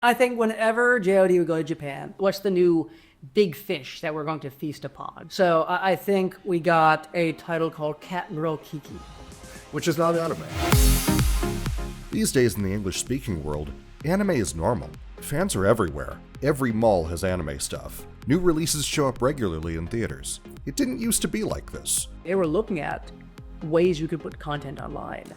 I think whenever JOD would go to Japan, what's the new big fish that we're going to feast upon? So I think we got a title called Cat and Girl Kiki. Which is not anime. These days in the English-speaking world, anime is normal. Fans are everywhere. Every mall has anime stuff. New releases show up regularly in theaters. It didn't used to be like this. They were looking at ways you could put content online,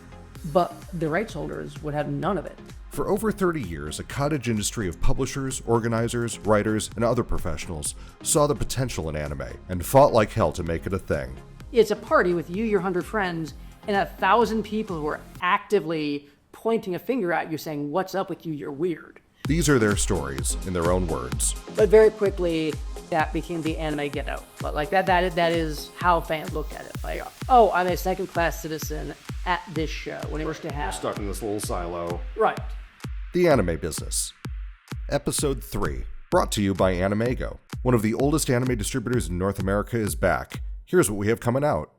but the rights holders would have none of it. For over 30 years, a cottage industry of publishers, organizers, writers, and other professionals saw the potential in anime and fought like hell to make it a thing. It's a party with you, your 100 friends, and 1,000 people who are actively pointing a finger at you saying, "What's up with you? You're weird." These are their stories, in their own words. But very quickly, that became the anime get out. But like that is how fans look at it. Like, oh, I'm a second-class citizen at this show when it was to have. Stuck in this little silo. Right. The Anime Business. Episode 3, brought to you by Animego. One of the oldest anime distributors in North America is back. Here's what we have coming out.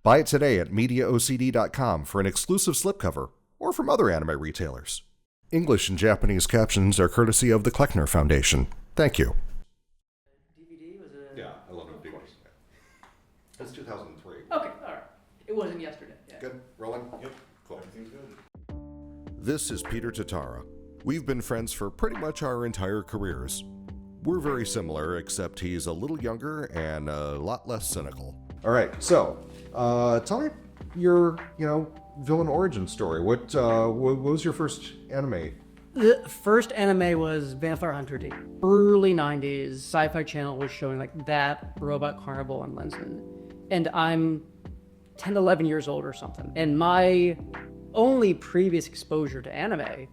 Buy it today at MediaOCD.com for an exclusive slipcover, or from other anime retailers. English and Japanese captions are courtesy of the Kleckner Foundation. Thank you. DVD was it? Yeah, I love it. That's 2003. Okay, all right. It wasn't yesterday. Yeah. Good? Rolling? Yep. Cool. Everything's good. This is Peter Tatara. We've been friends for pretty much our entire careers. We're very similar, except he's a little younger and a lot less cynical. All right, so tell me your, villain origin story. What was your first anime? The first anime was Vampire Hunter D. Early 90s, Sci-Fi Channel was showing like that, Robot Carnival, and Lensen. And I'm 10, 11 years old or something. And my only previous exposure to anime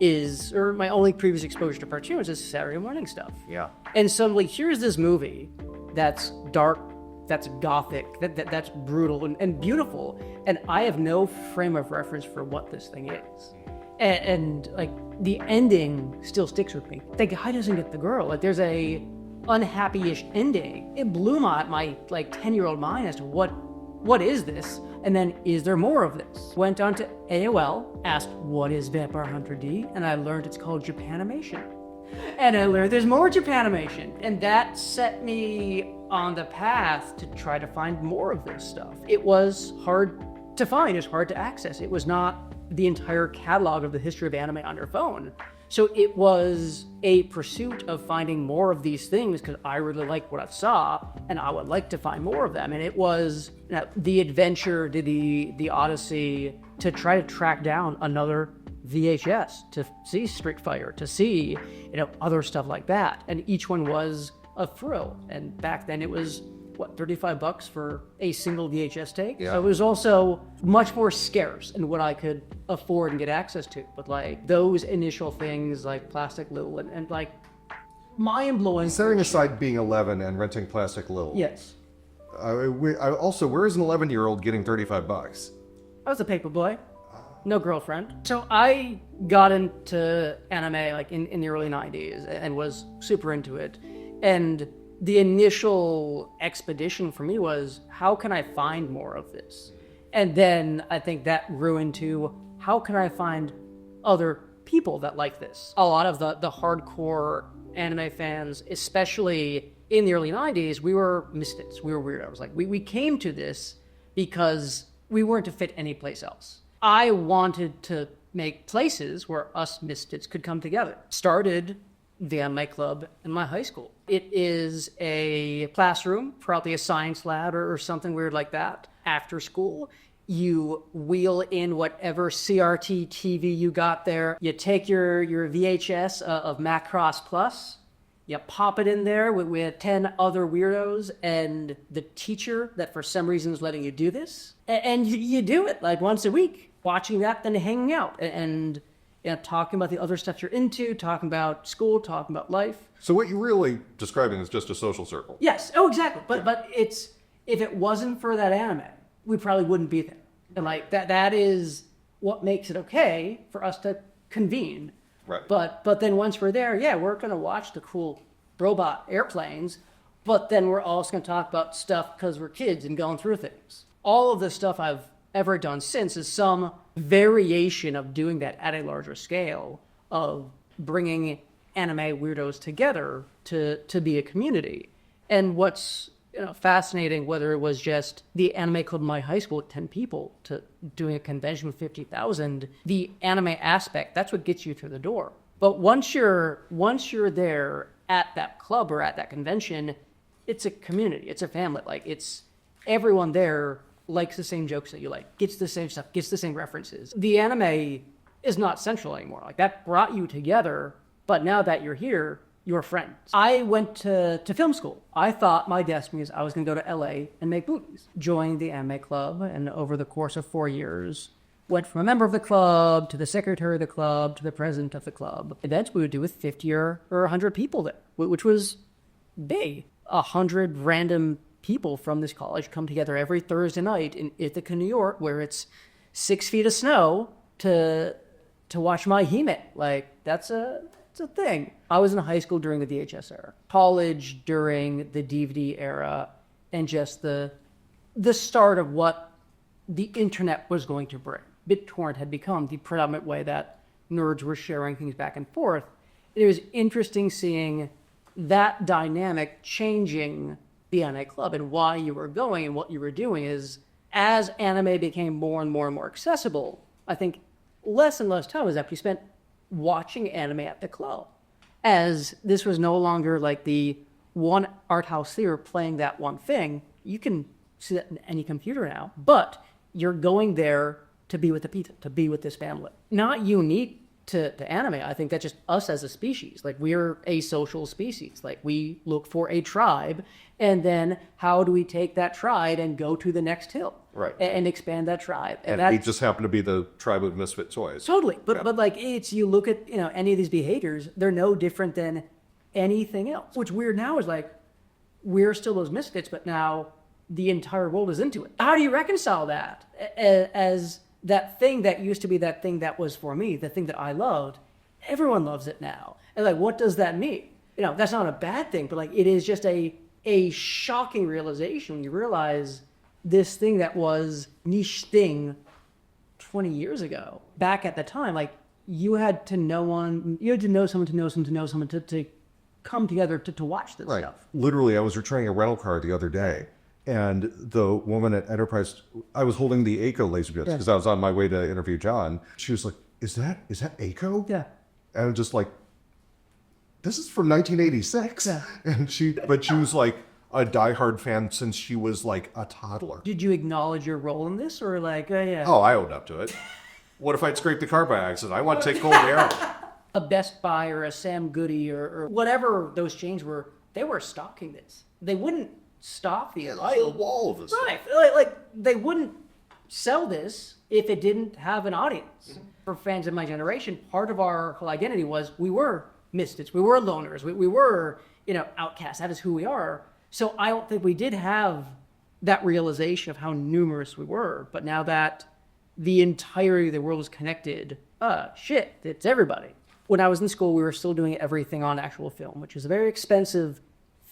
my only previous exposure to cartoons is Saturday morning stuff. Yeah. And suddenly, here's this movie that's dark, that's gothic, that's brutal and beautiful, and I have no frame of reference for what this thing is. And like, the ending still sticks with me. The guy doesn't get the girl. Like, there's a unhappy-ish ending. It blew my like 10-year-old mind as to what is this? And then, is there more of this? Went on to AOL, asked, what is Vampire Hunter D? And I learned it's called Japanimation. And I learned there's more Japanimation. And that set me on the path to try to find more of this stuff. It was hard to find, it was hard to access. It was not the entire catalog of the history of anime on your phone. So it was a pursuit of finding more of these things because I really liked what I saw and I would like to find more of them. And it was the adventure, the odyssey to try to track down another VHS, to see Street Fighter, to see other stuff like that. And each one was a thrill. And back then it was $35 for a single VHS take. Yeah. So it was also much more scarce in what I could afford and get access to. But like those initial things like Plastic Little and like mind-blowing. Setting aside being 11 and renting Plastic Little. Yes. Also, where is an 11-year-old getting $35? I was a paper boy. No girlfriend. So I got into anime like in the early 90s and was super into it. And the initial expedition for me was, how can I find more of this? And then I think that grew into, how can I find other people that like this? A lot of the hardcore anime fans, especially in the early 90s, we were misfits. We were weirdos. Like we came to this because we weren't to fit anyplace else. I wanted to make places where us misfits could come together. Started the anime club in my high school. It is a classroom, probably a science lab or something weird like that. After school, you wheel in whatever CRT TV you got there. You take your VHS of Macross Plus, you pop it in there with 10 other weirdos and the teacher that for some reason is letting you do this. And you do it like once a week, watching that, then hanging out and talking about the other stuff you're into, talking about school, talking about life. So what you're really describing is just a social circle. Yes. Oh, exactly. But it's, if it wasn't for that anime, we probably wouldn't be there. And like that is what makes it okay for us to convene. Right. But then once we're there, yeah, we're going to watch the cool robot airplanes, but then we're also going to talk about stuff because we're kids and going through things. All of the stuff I've ever done since is some variation of doing that at a larger scale, of bringing anime weirdos together to be a community. And what's fascinating, whether it was just the anime club in my high school at 10 people to doing a convention with 50,000, the anime aspect, that's what gets you through the door. But once you're there at that club or at that convention, it's a community, it's a family. Like, it's everyone there likes the same jokes that you like, gets the same stuff, gets the same references. The anime is not central anymore. Like, that brought you together, but now that you're here, you're friends. I went to film school. I thought my destiny is I was going to go to LA and make movies. Joined the anime club, and over the course of 4 years, went from a member of the club to the secretary of the club to the president of the club. Events we would do with 50 or 100 people there, which was big. 100 random people from this college come together every Thursday night in Ithaca, New York, where it's 6 feet of snow to watch My Hime. Like, it's a thing. I was in high school during the VHS era, college during the DVD era, and just the start of what the internet was going to bring. BitTorrent had become the predominant way that nerds were sharing things back and forth. It was interesting seeing that dynamic changing the anime club, and why you were going and what you were doing is, as anime became more and more and more accessible, I think less and less time was actually spent watching anime at the club, as this was no longer like the one art house theater playing that one thing. You can see that in any computer now, but you're going there to be with the people, to be with this family. Not unique to anime. I think that's just us as a species. Like, we're a social species. Like, we look for a tribe, and then how do we take that tribe and go to the next hill? Right. And expand that tribe. And we just happen to be the tribe of misfit toys. Totally. But like, it's, you look at, any of these behaviors, they're no different than anything else. What's weird now is like, we're still those misfits, but now the entire world is into it. How do you reconcile that as that thing that used to be that thing that was for me, the thing that I loved? Everyone loves it now. And like, what does that mean? That's not a bad thing, but like, it is just a shocking realization when you realize this thing that was niche thing 20 years ago, back at the time, like, you had to know someone to know someone to know someone to come together to watch this Right. stuff. Literally, I was returning a rental car the other day, and the woman at Enterprise, I was holding the Aiko Laserdisc because I was on my way to interview John. She was like, is that Aiko? Yeah. And I'm just like, this is from 1986. Yeah. And she was like a diehard fan since she was like a toddler. Did you acknowledge your role in this, or like, yeah? Oh, I owned up to it. What if I'd scraped the car by accident? I want to take Gold Arrow. A Best Buy or a Sam Goody or whatever those chains were, they were stocking this. They wouldn't stock the A whole wall of this. Right. Like, they wouldn't sell this if it didn't have an audience. For fans of my generation, part of our whole identity was we were misfits, we were loners, we were, outcasts. That is who we are. So I don't think we did have that realization of how numerous we were. But now that the entirety of the world is connected, it's everybody. When I was in school, we were still doing everything on actual film, which is a very expensive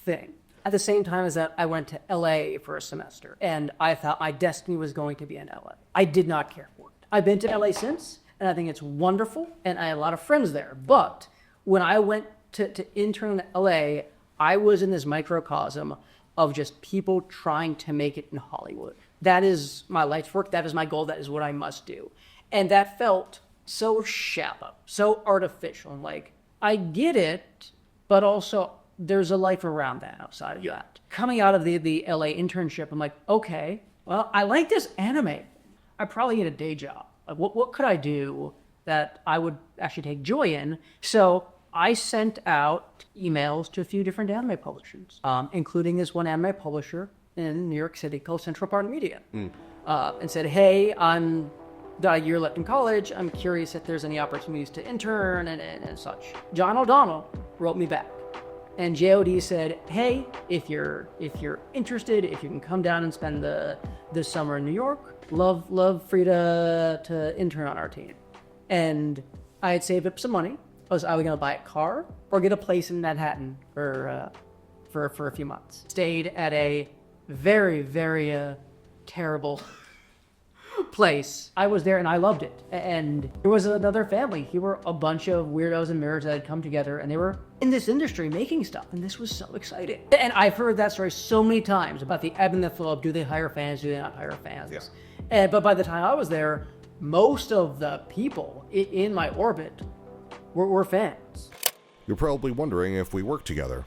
thing. At the same time as that, I went to LA for a semester, and I thought my destiny was going to be in LA. I did not care for it. I've been to LA since, and I think it's wonderful, and I had a lot of friends there. But when I went to intern in LA, I was in this microcosm of just people trying to make it in Hollywood. That is my life's work. That is my goal. That is what I must do. And that felt so shallow, so artificial. And like, I get it, but also there's a life around that outside of that. Coming out of the LA internship, I'm like, okay, well, I like this anime. I probably need a day job. Like, what could I do that I would actually take joy in? So I sent out emails to a few different anime publishers, including this one anime publisher in New York City called Central Park Media, and said, hey, I'm got a year left in college. I'm curious if there's any opportunities to intern and such. John O'Donnell wrote me back. And JOD said, hey, if you're interested, if you can come down and spend this summer in New York, love for you to intern on our team. And I had saved up some money. I was either gonna buy a car or get a place in Manhattan for a few months. Stayed at a very, very terrible place. I was there and I loved it. And there was another family. Here were a bunch of weirdos and nerds that had come together, and they were in this industry making stuff, and this was so exciting. And I've heard that story so many times about the ebb and the flow of, do they hire fans, do they not hire fans? Yeah. But by the time I was there, most of the people in my orbit were fans. You're probably wondering if we work together.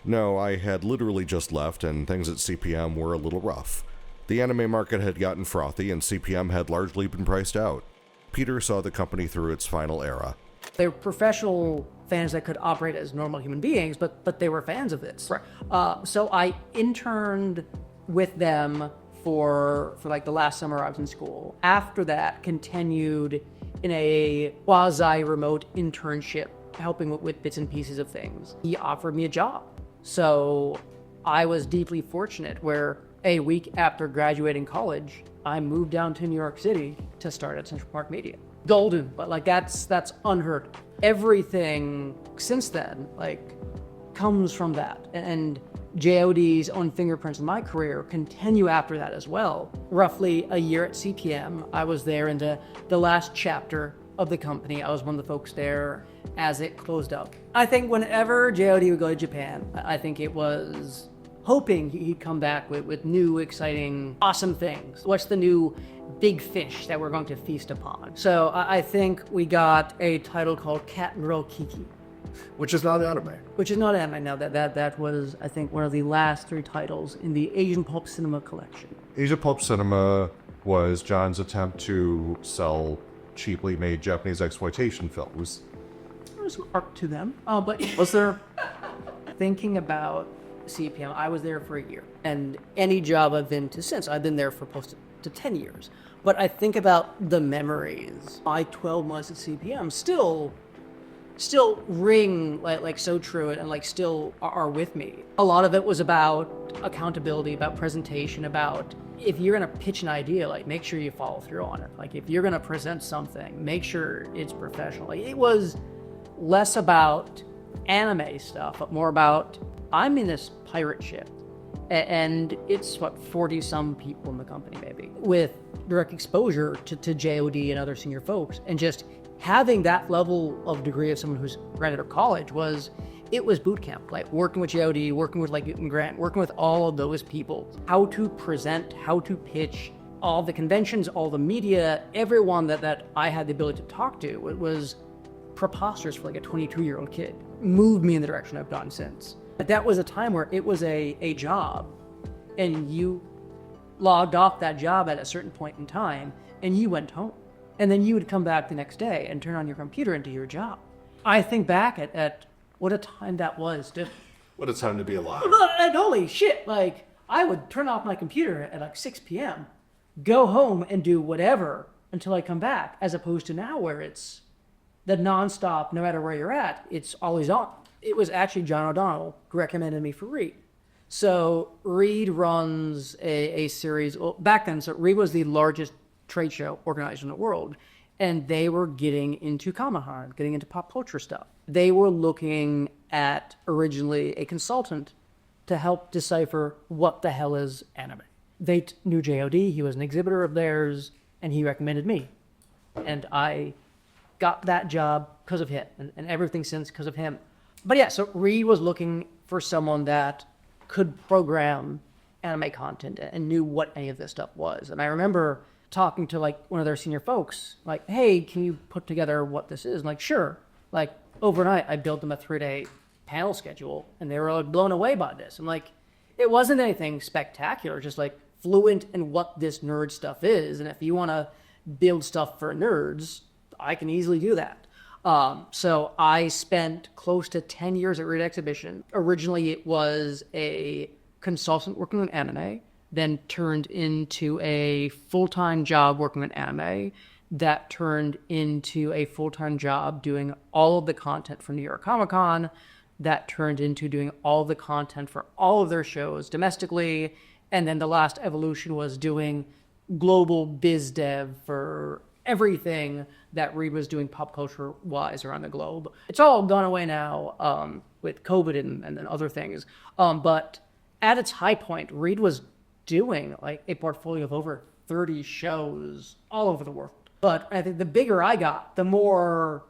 No, I had literally just left, and things at CPM were a little rough. The anime market had gotten frothy, and CPM had largely been priced out. Peter saw the company through its final era. They were professional fans that could operate as normal human beings, but they were fans of this. Right. So I interned with them for like the last summer I was in school. After that, continued in a quasi-remote internship, helping with bits and pieces of things. He offered me a job. So I was deeply fortunate where a week after graduating college, I moved down to New York City to start at Central Park Media. Golden, but like that's unheard of. Everything since then, like, comes from that. And JOD's own fingerprints in my career continue after that as well. Roughly a year at CPM, I was there in the last chapter of the company. I was one of the folks there as it closed up. I think whenever JOD would go to Japan, I think it was hoping he'd come back with new, exciting, awesome things. What's the new big fish that we're going to feast upon? So I think we got a title called Cat and Roll Kiki. Which is not anime. Which is not anime now. That was, I think, one of the last 3 titles in the Asian Pulp Cinema collection. Asia Pulp Cinema was John's attempt to sell cheaply made Japanese exploitation films. There was some art to them. But was there? Thinking about CPM, I was there for a year. And any job I've been to since, I've been there for close to 10 years. But I think about the memories. My 12 months at CPM still ring like so true and like still are with me. A lot of it was about accountability, about presentation, about if you're gonna pitch an idea, like make sure you follow through on it. Like if you're gonna present something, make sure it's professional. Like, it was less about anime stuff, but more about I'm in this pirate ship and it's 40 some people in the company maybe with direct exposure to JOD and other senior folks, and just having that level of degree of someone who's right out of college was boot camp. Like working with JOD, working with like Newton Grant, working with all of those people, how to present, how to pitch, all the conventions, all the media, everyone that I had the ability to talk to. It was preposterous for like a 22-year-old kid. Moved me in the direction I've gone since. But that was a time where it was a job, and you logged off that job at a certain point in time, and you went home. And then you would come back the next day and turn on your computer and do your job. I think back at what a time that was. What a time to be alive. And holy shit, like, I would turn off my computer at like 6 p.m., go home and do whatever until I come back, as opposed to now where it's the nonstop, no matter where you're at, it's always on. It was actually John O'Donnell who recommended me for Reed. So Reed runs a series, well, back then, so Reed was the largest trade show organizer in the world, and they were getting into Comic-Con, getting into pop culture stuff. They were looking at originally a consultant to help decipher what the hell is anime. They knew JOD, he was an exhibitor of theirs, and he recommended me. And I got that job because of him, and everything since because of him. But yeah, so Reed was looking for someone that could program anime content and knew what any of this stuff was. And I remember talking to like one of their senior folks, like, hey, can you put together what this is? I'm like, sure. Like overnight, I built them a 3-day panel schedule, and they were like blown away by this. I'm like, it wasn't anything spectacular, just like fluent in what this nerd stuff is. And if you want to build stuff for nerds, I can easily do that. So I spent close to 10 years at Reed Exhibition. Originally, it was a consultant working on anime, then turned into a full-time job working on anime, that turned into a full-time job doing all of the content for New York Comic Con, that turned into doing all the content for all of their shows domestically, and then the last evolution was doing global biz dev for everything that Reed was doing pop culture wise around the globe. It's all gone away now with COVID and then other things. But at its high point, Reed was doing like a portfolio of over 30 shows all over the world. But I think the bigger I got, the more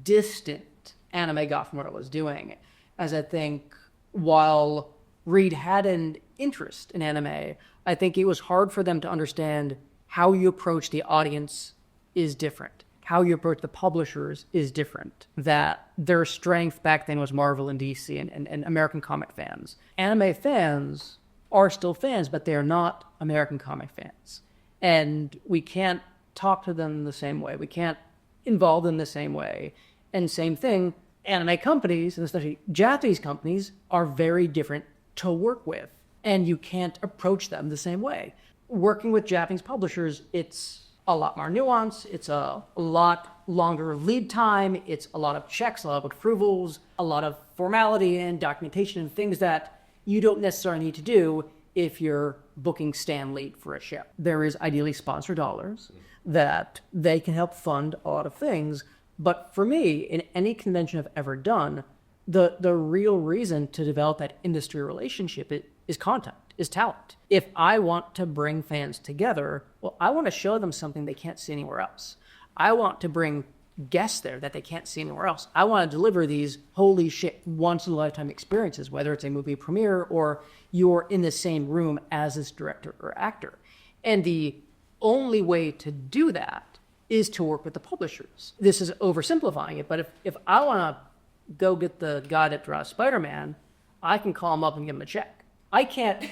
distant anime got from what I was doing. As I think while Reed had an interest in anime, I think it was hard for them to understand how you approach the audience is different. How you approach the publishers is different. That their strength back then was Marvel and DC and American comic fans. Anime fans are still fans, but they are not American comic fans. And we can't talk to them the same way. We can't involve them the same way. And same thing, anime companies, and especially Japanese companies, are very different to work with. And you can't approach them the same way. Working with Japanese publishers, it's a lot more nuance. It's a lot longer lead time. It's a lot of checks, a lot of approvals, a lot of formality and documentation and things that you don't necessarily need to do if you're booking Stan Lee for a show. There is ideally sponsor dollars that they can help fund a lot of things. But for me, in any convention I've ever done, the real reason to develop that industry relationship is content, is talent. If I want to bring fans together, well, I want to show them something they can't see anywhere else. I want to bring guests there that they can't see anywhere else. I want to deliver these holy shit once-in-a-lifetime experiences, whether it's a movie premiere or you're in the same room as this director or actor. And the only way to do that is to work with the publishers. This is oversimplifying it, but if I want to go get the guy that draws Spider-Man, I can call him up and give him a check. I can't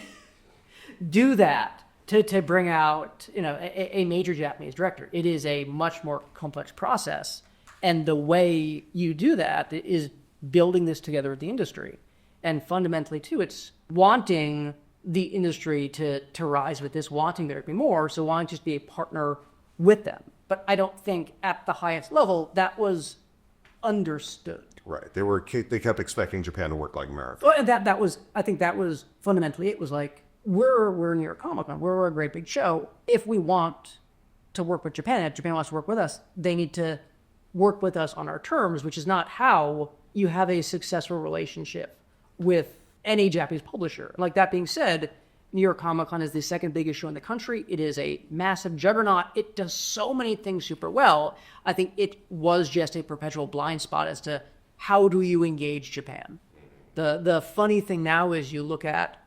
do that to bring out, a major Japanese director. It is a much more complex process. And the way you do that is building this together with the industry. And fundamentally, too, it's wanting the industry to rise with this, wanting there to be more, so wanting to just be a partner with them. But I don't think at the highest level that was understood. Right. They kept expecting Japan to work like America. Well, and I think that was fundamentally it. Was like, we're New York Comic Con, we're a great big show. If we want to work with Japan, if Japan wants to work with us, they need to work with us on our terms, which is not how you have a successful relationship with any Japanese publisher. Like, that being said, New York Comic Con is the second biggest show in the country. It is a massive juggernaut. It does so many things super well. I think it was just a perpetual blind spot as to how do you engage Japan. The funny thing now is you look at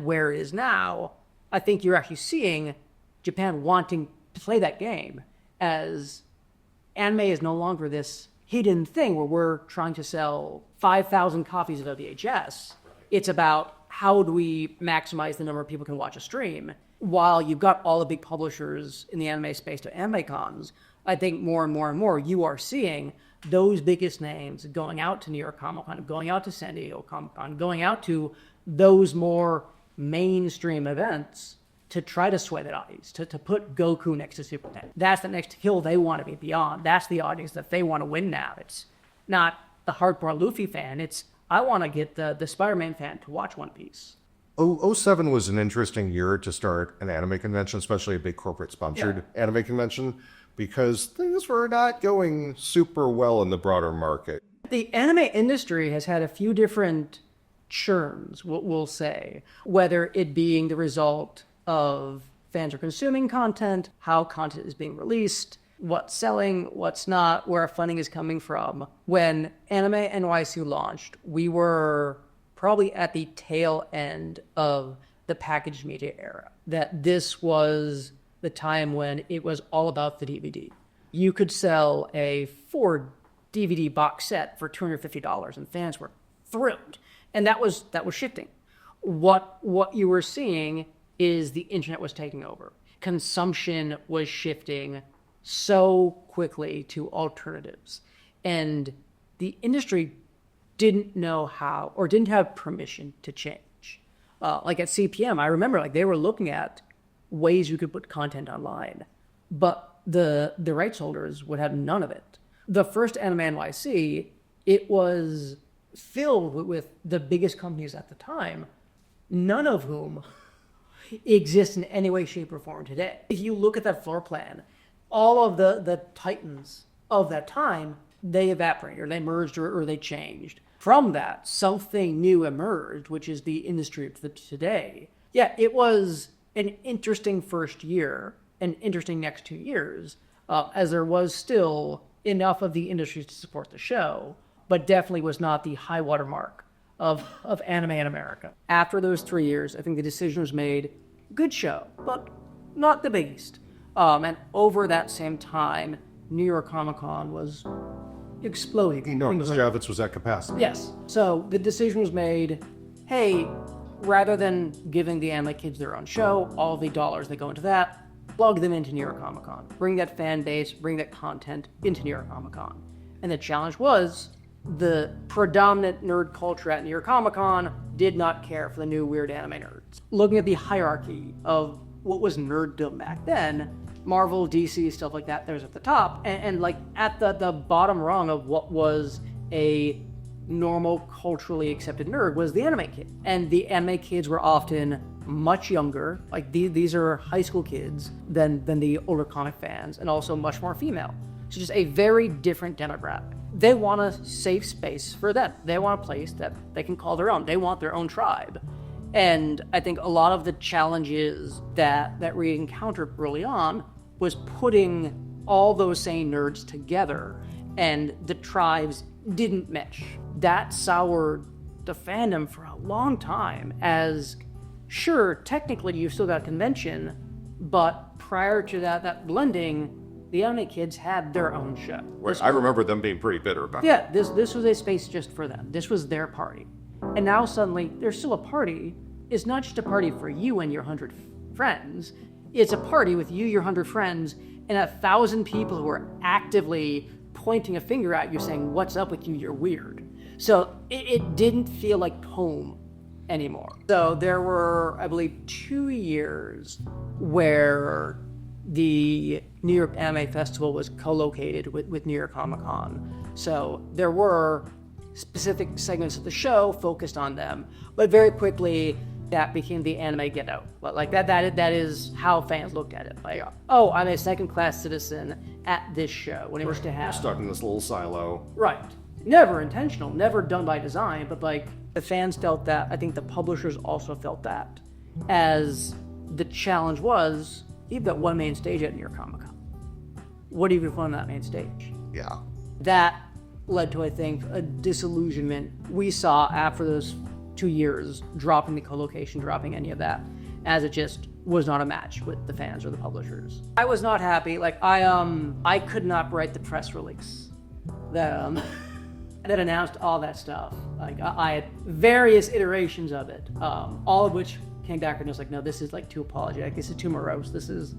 where it is now, I think you're actually seeing Japan wanting to play that game, as anime is no longer this hidden thing where we're trying to sell 5,000 copies of a VHS. It's about how do we maximize the number of people who can watch a stream. While you've got all the big publishers in the anime space to anime cons, I think more and more and more you are seeing those biggest names going out to New York Comic Con, going out to San Diego Comic Con, going out to those more mainstream events to try to sway that audience, to put Goku next to Superman. That's the next hill they want to be beyond. That's the audience that they want to win now. It's not the hardcore Luffy fan. It's, I want to get the Spider-Man fan to watch One Piece. 07 was an interesting year to start an anime convention, especially a big corporate sponsored anime convention, because things were not going super well in the broader market. The anime industry has had a few different churns, we'll say, whether it being the result of fans are consuming content, how content is being released, what's selling, what's not, where funding is coming from. When Anime NYC launched, we were probably at the tail end of the packaged media era. That this was the time when it was all about the DVD. You could sell a 4 DVD box set for $250 and fans were thrilled. And that was shifting. What you were seeing is the internet was taking over. Consumption was shifting so quickly to alternatives. And the industry didn't know how or didn't have permission to change. Like at CPM, I remember like they were looking at ways you could put content online, but the rights holders would have none of it. The first Anime NYC, it was filled with the biggest companies at the time, none of whom exist in any way, shape, or form today. If you look at that floor plan, all of the titans of that time, they evaporated, or they merged, or they changed. From that, something new emerged, which is the industry of today. Yeah, it was an interesting first year, an interesting next 2 years, as there was still enough of the industry to support the show, but definitely was not the high water mark of anime in America. After those 3 years, I think the decision was made, good show, but not the biggest. And over that same time, New York Comic Con was exploding. Enormous. Javits was at capacity. Yes. So the decision was made, hey, rather than giving the anime kids their own show, all the dollars that go into that, plug them into New York Comic Con. Bring that fan base, bring that content into New York Comic Con. And the challenge was the predominant nerd culture at New York Comic Con did not care for the new weird anime nerds. Looking at the hierarchy of what was nerddom back then, Marvel, DC, stuff like that, there's at the top, and like at the bottom rung of what was a normal, culturally accepted nerd was the anime kid. And the anime kids were often much younger, like these are high school kids than the older comic fans, and also much more female. So just a very different demographic. They want a safe space for them. They want a place that they can call their own. They want their own tribe. And I think a lot of the challenges that we encountered early on was putting all those same nerds together, and the tribes didn't mesh. That soured the fandom for a long time, as sure, technically you've still got a convention, but prior to that blending, the anime kids had their own show. I remember them being pretty bitter about it. Yeah, this was a space just for them. This was their party. And now suddenly, there's still a party. It's not just a party for you and your 100 friends. It's a party with you, your 100 friends, and 1,000 people who are actively pointing a finger at you saying, what's up with you, you're weird. So it didn't feel like home anymore. So there were, I believe, 2 years where the New York Anime Festival was co-located with New York Comic Con. So there were specific segments of the show focused on them, but very quickly that became the anime get out. Like that is how fans looked at it. Like, oh, I'm a second-class citizen at this show when it was to have. Stuck in this little silo. Right. Never intentional, never done by design, but like the fans felt that. I think the publishers also felt that. As the challenge was, you've got one main stage at New York Comic Con. What do you do on that main stage? Yeah. That led to, I think, a disillusionment we saw after those 2 years, dropping the co-location, dropping any of that, as it just was not a match with the fans or the publishers. I was not happy. Like I could not write the press release that that announced all that stuff. Like I had various iterations of it, all of which came back and was like, no, this is like too apologetic. This is too morose. This is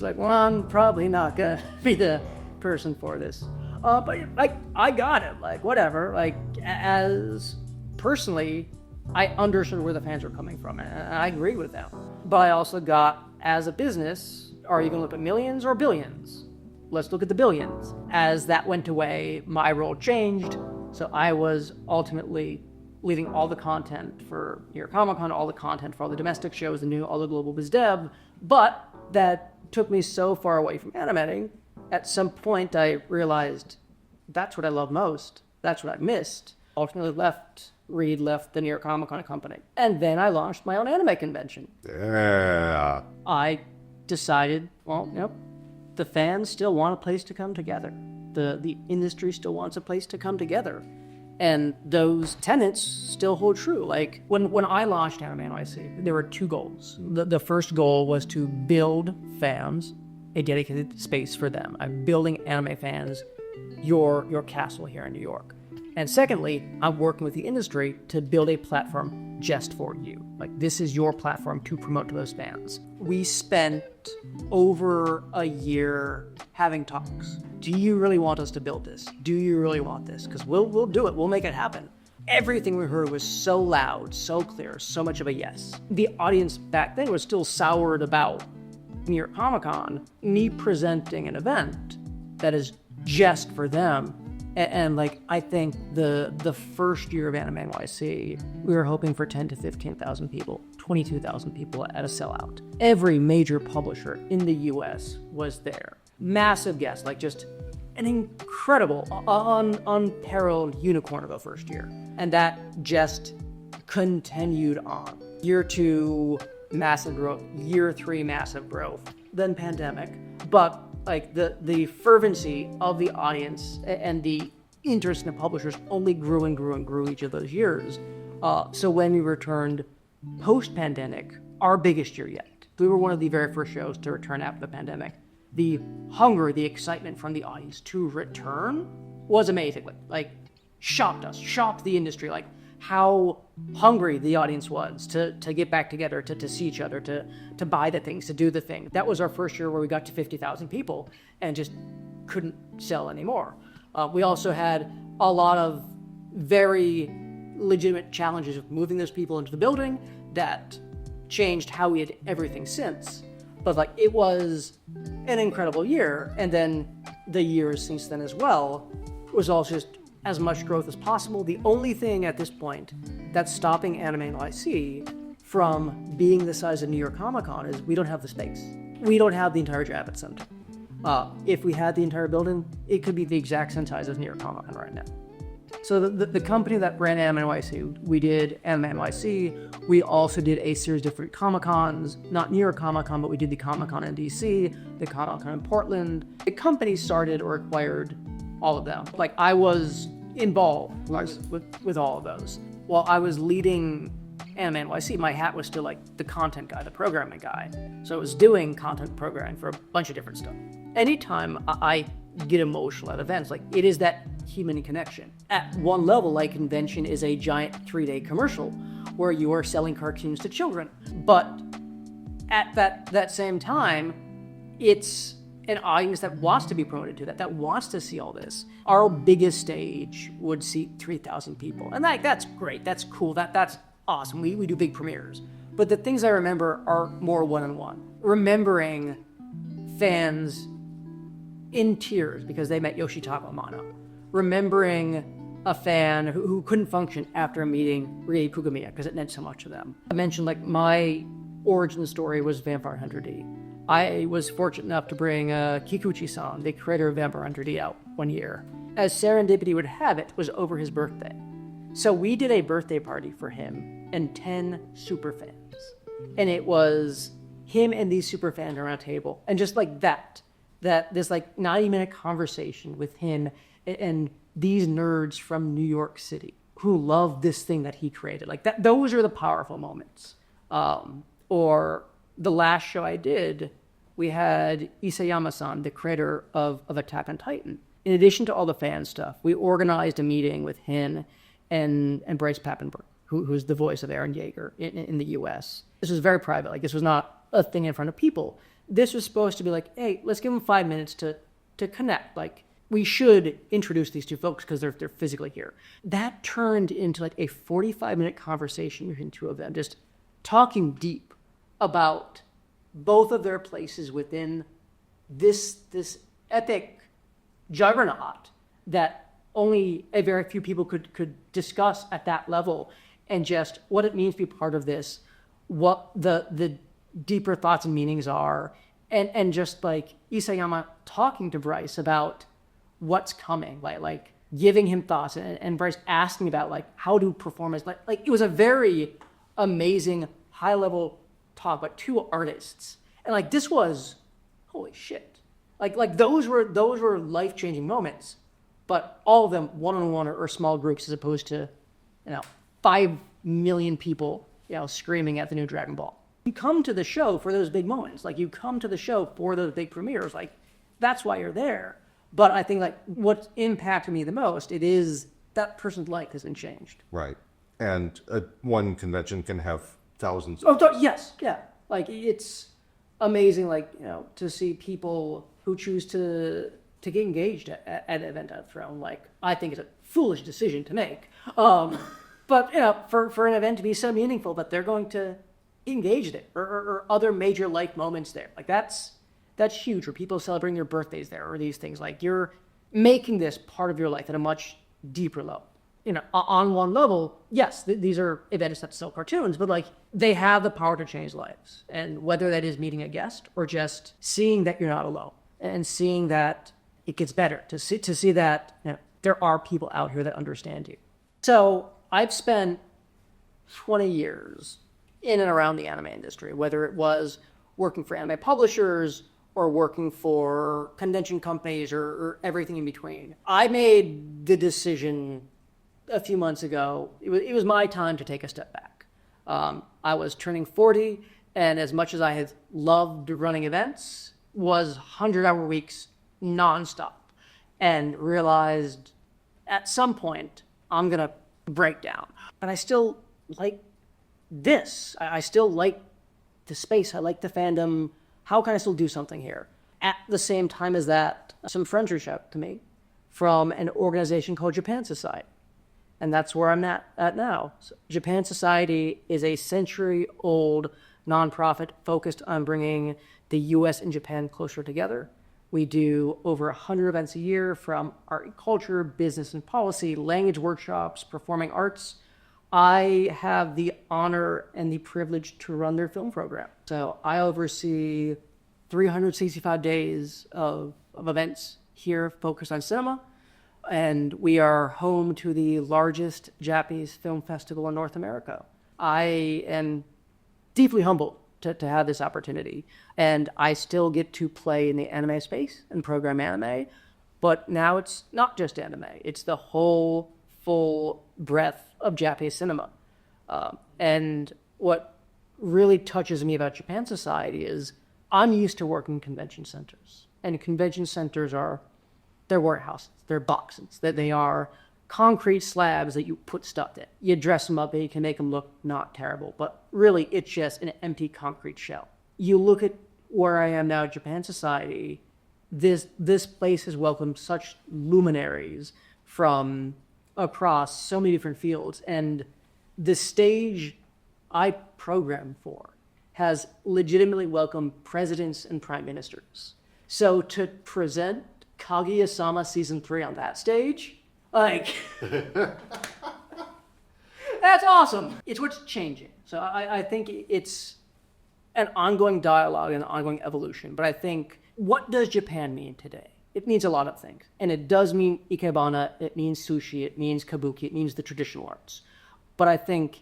like, well, I'm probably not gonna be the person for this. But like, I got it. Like, whatever. Like, as personally, I understood where the fans were coming from, and I agree with them. But I also got, as a business, are you gonna look at millions or billions? Let's look at the billions. As that went away, my role changed. So I was ultimately leading all the content for New York Comic Con, all the content for all the domestic shows, all the global biz dev. But that took me so far away from animating. At some point, I realized that's what I love most. That's what I missed. Ultimately Reed left the New York Comic Con company. And then I launched my own anime convention. Yeah. I decided, well, the fans still want a place to come together. The industry still wants a place to come together. And those tenets still hold true. Like when I launched Anime NYC, there were two goals. The first goal was to build fans a dedicated space for them. I'm building anime fans your castle here in New York. And secondly, I'm working with the industry to build a platform just for you. Like, this is your platform to promote to those fans. We spent over a year having talks. Do you really want us to build this? Do you really want this? Because we'll do it. We'll make it happen. Everything we heard was so loud, so clear, so much of a yes. The audience back then was still soured about New York Comic Con, me presenting an event that is just for them. And like, I think the first year of Anime NYC, we were hoping for 10 to 15,000 people, 22,000 people at a sellout. Every major publisher in the US was there. Massive guests, like just an incredible, unparalleled unicorn of a first year. And that just continued on. Year 2, massive growth. Year 3, massive growth. Then pandemic. But like the fervency of the audience and the interest in the publishers only grew and grew and grew each of those years. So when we returned post-pandemic, our biggest year yet, we were one of the very first shows to return after the pandemic. The hunger, the excitement from the audience to return was amazing. Like shocked us, shocked the industry, like how hungry the audience was to get back together, to see each other, to buy the things, to do the thing. That was our first year where we got to 50,000 people and just couldn't sell anymore. We also had a lot of very legitimate challenges of moving those people into the building that changed how we did everything since. But like, it was an incredible year. And then the years since then as well was all just as much growth as possible. The only thing at this point that's stopping Anime NYC from being the size of New York Comic Con is we don't have the space. We don't have the entire Javits Center. If we had the entire building, it could be the exact same size as New York Comic Con right now. So the company that ran Anime NYC, we did Anime NYC. We also did a series of different Comic Cons, not New York Comic Con, but we did the Comic Con in DC, the Comic Con in Portland. The company started or acquired all of them. Like, I was involved with all of those. While I was leading Anime NYC, my hat was still like the content guy, the programming guy. So I was doing content programming for a bunch of different stuff. Anytime I get emotional at events, like, it is that human connection. At one level, like, convention is a giant 3-day commercial where you are selling cartoons to children. But at that same time, it's an audience that wants to be promoted to that wants to see all this. Our biggest stage would seat 3,000 people. And that's great, that's cool, that's awesome. We do big premieres. But the things I remember are more one-on-one. Remembering fans in tears because they met Yoshitaka Amano. Remembering a fan who couldn't function after meeting Rie Pugumiya because it meant so much to them. I mentioned, like, my origin story was Vampire Hunter D. I was fortunate enough to bring Kikuchi-san, the creator of Vampire Hunter D, out one year. As serendipity would have it, was over his birthday. So we did a birthday party for him and 10 super fans. And it was him and these super fans around a table. And just like that this like 90-minute conversation with him and these nerds from New York City who love this thing that he created. Like, that, those are the powerful moments. Or the last show I did, we had Isayama-san, the creator of Attack on Titan. In addition to all the fan stuff, we organized a meeting with him and Bryce Papenburg, who's the voice of Eren Yeager in the US. This was very private. Like, this was not a thing in front of people. This was supposed to be like, hey, let's give them 5 minutes to connect. Like, we should introduce these two folks because they're physically here. That turned into like a 45-minute conversation between two of them, just talking deep about both of their places within this epic juggernaut that only a very few people could discuss at that level, and just what it means to be part of this, what the deeper thoughts and meanings are, and just like Isayama talking to Bryce about what's coming, like giving him thoughts, and Bryce asking about like how to perform as like it was a very amazing high level talk about two artists, and like this was holy shit, like those were life-changing moments. but all of them one-on-one or small groups as opposed to, 5 million people, screaming at the new Dragon Ball. You come to the show for those big moments. Like, you come to the show for those big premieres. Like, that's why you're there. But I think, like, what's impacted me the most, it is that person's life hasn't changed. Right. And one convention can have thousands. Yes, yeah. Like, it's amazing, like, to see people who choose to get engaged at an event at Throne. Like, I think it's a foolish decision to make. But, for an event to be so meaningful that they're going to engage in it, or other major life moments there. Like, that's huge, where people celebrating their birthdays there, or these things. Like, you're making this part of your life at a much deeper level. On one level, yes, these are events that sell cartoons, but, like, they have the power to change lives. And whether that is meeting a guest or just seeing that you're not alone and seeing that it gets better, to see that there are people out here that understand you. So I've spent 20 years in and around the anime industry, whether it was working for anime publishers or working for convention companies or everything in between. I made the decision a few months ago. It was my time to take a step back. I was turning 40, and as much as I had loved running events, was 100-hour weeks nonstop, and realized at some point I'm gonna break down. But I still like this. I still like the space. I like the fandom. How can I still do something here? At the same time as that, some friends reached out to me from an organization called Japan Society. And that's where I'm at now. So Japan Society is a century-old nonprofit focused on bringing the U.S. and Japan closer together. We do over 100 events a year, from art and culture, business and policy, language workshops, performing arts. I have the honor and the privilege to run their film program. So I oversee 365 days of events here focused on cinema. And we are home to the largest Japanese film festival in North America. I am deeply humbled to have this opportunity. And I still get to play in the anime space and program anime. But now it's not just anime. It's the whole full breadth of Japanese cinema. And what really touches me about Japan Society is I'm used to working in convention centers. And convention centers they're warehouses, they're boxes, that they are concrete slabs that you put stuff in. You dress them up and you can make them look not terrible, but really it's just an empty concrete shell. You look at where I am now at Japan Society, this place has welcomed such luminaries from across so many different fields, and the stage I program for has legitimately welcomed presidents and prime ministers. So to present Kaguya-sama Season 3 on that stage, like, that's awesome. It's what's changing. So I think it's an ongoing dialogue and an ongoing evolution. But I think, what does Japan mean today? It means a lot of things. And it does mean ikebana, it means sushi, it means kabuki, it means the traditional arts. But I think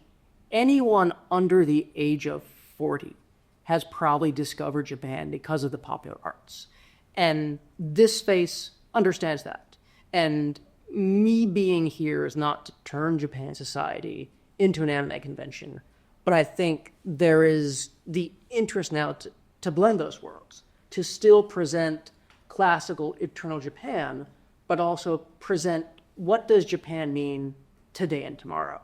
anyone under the age of 40 has probably discovered Japan because of the popular arts. And this space understands that. And me being here is not to turn Japan Society into an anime convention, but I think there is the interest now to blend those worlds, to still present classical eternal Japan, but also present what does Japan mean today and tomorrow.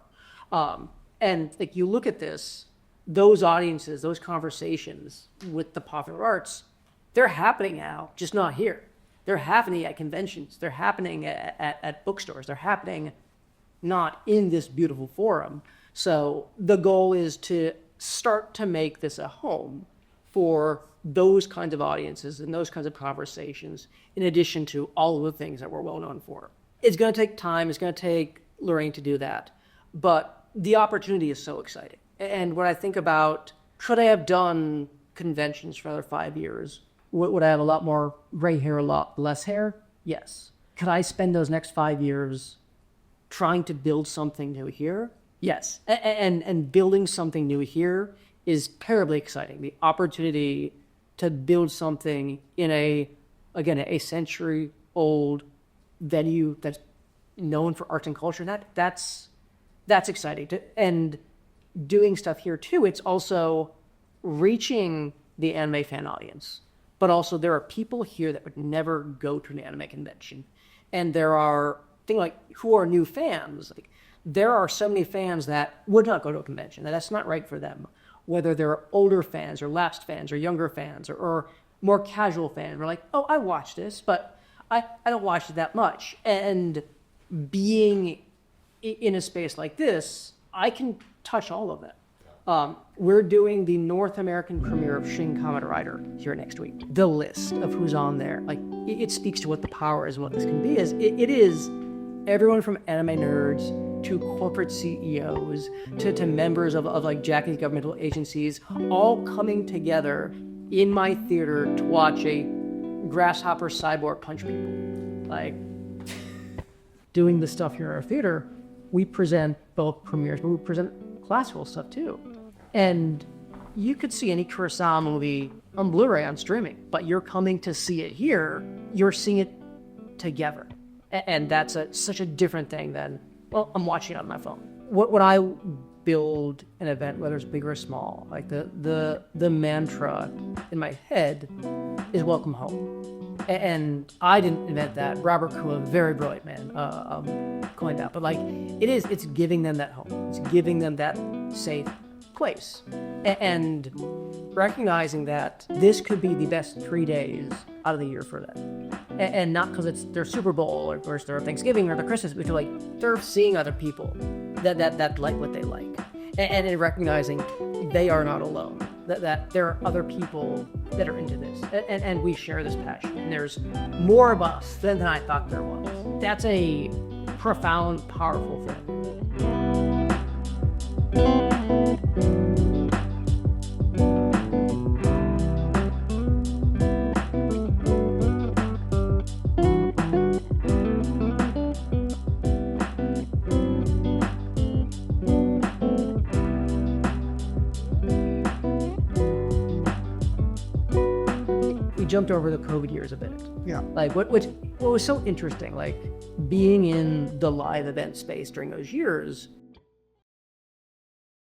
And like, you look at this, those audiences, those conversations with the popular arts, they're happening now, just not here. They're happening at conventions. They're happening at bookstores. They're happening not in this beautiful forum. So the goal is to start to make this a home for those kinds of audiences and those kinds of conversations, in addition to all of the things that we're well known for. It's going to take time. It's going to take learning to do that. But the opportunity is so exciting. And when I think about, could I have done conventions for another 5 years? Would I have a lot more gray hair, a lot less hair? Yes. Could I spend those next 5 years trying to build something new here? Yes. And building something new here is terribly exciting. The opportunity to build something in a century-old venue that's known for arts and culture. That's exciting. And doing stuff here too, it's also reaching the anime fan audience. But also there are people here that would never go to an anime convention. And there are things like who are new fans. Like, there are so many fans that would not go to a convention. That's not right for them. Whether they're older fans or lapsed fans or younger fans or more casual fans. We're like, oh, I watched this, but I don't watch it that much. And being in a space like this, I can touch all of it. We're doing the North American premiere of Shin Kamen Rider here next week. The list of who's on there, like, it speaks to what the power is and what this can be. It is everyone from anime nerds to corporate CEOs to members of like Japanese governmental agencies, all coming together in my theater to watch a grasshopper cyborg punch people. Like, doing the stuff here in our theater, we present both premieres, but we present classical stuff too. And you could see any Kurosawa movie on Blu-ray on streaming, but you're coming to see it here, you're seeing it together. And that's such a different thing than, well, I'm watching it on my phone. When I build an event, whether it's big or small, like the mantra in my head is welcome home. And I didn't invent that. Robert Kua, very brilliant man, coined that. But like, it's giving them that home. It's giving them that safe place. And recognizing that this could be the best 3 days out of the year for them. And not because it's their Super Bowl or it's their Thanksgiving or their Christmas, but they're seeing other people that like what they like. And in recognizing they are not alone. That there are other people that are into this. And we share this passion. And there's more of us than I thought there was. That's a profound, powerful thing. We jumped over the COVID years a bit. Yeah. Like what was so interesting, like being in the live event space during those years,